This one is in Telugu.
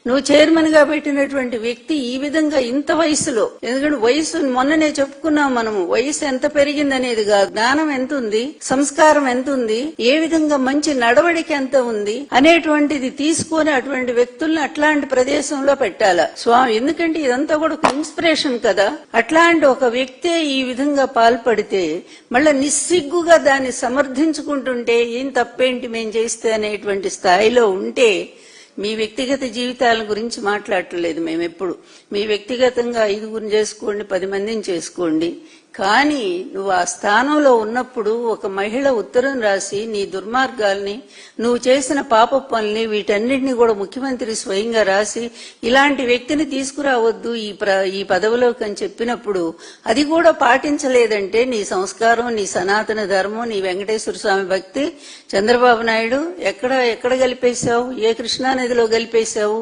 నువ్వు చైర్మన్ గా పెట్టినటువంటి వ్యక్తి ఈ విధంగా ఇంత వయసులో, ఎందుకంటే వయసు మొన్ననే చెప్పుకున్నాం మనము, వయసు ఎంత పెరిగిందనేది కాదు, జ్ఞానం ఎంత ఉంది, సంస్కారం ఎంత ఉంది, ఏ విధంగా మంచి నడవడిక ఎంత ఉంది అనేటువంటిది తీసుకొని అటువంటి వ్యక్తుల్ని అట్లాంటి ప్రదేశంలో పెట్టాలా స్వామి. ఎందుకంటే ఇదంతా కూడా ఒక ఇన్స్పిరేషన్ కదా. అట్లాంటి ఒక వ్యక్తే ఈ విధంగా పాల్పడితే మళ్ళా నిస్సిగ్గుగా దాన్ని సమర్థించుకుంటుంటే ఏం తప్పేంటి మేం చేస్తే అనేటువంటి స్థాయిలో ఉంటే, మీ వ్యక్తిగత జీవితాల గురించి మాట్లాడట్లేదు మేమెప్పుడు. మీ వ్యక్తిగతంగా 5గురిని చేసుకోండి, 10 మందిని చేసుకోండి, కానీ నువ్వు ఆ స్థానంలో ఉన్నప్పుడు ఒక మహిళ ఉత్తరం రాసి నీ దుర్మార్గాల్ని, నువ్వు చేసిన పాప పనుల్ని, వీటన్నిటిని కూడా ముఖ్యమంత్రి స్వయంగా రాసి ఇలాంటి వ్యక్తిని తీసుకురావద్దు ఈ పదవిలోకి అని చెప్పినప్పుడు అది కూడా పాటించలేదంటే నీ సంస్కారం, నీ సనాతన ధర్మం, నీ వెంకటేశ్వర స్వామి భక్తి చంద్రబాబు నాయుడు ఎక్కడ కలిపేశావు? ఏ కృష్ణానదిలో కలిపేశావు?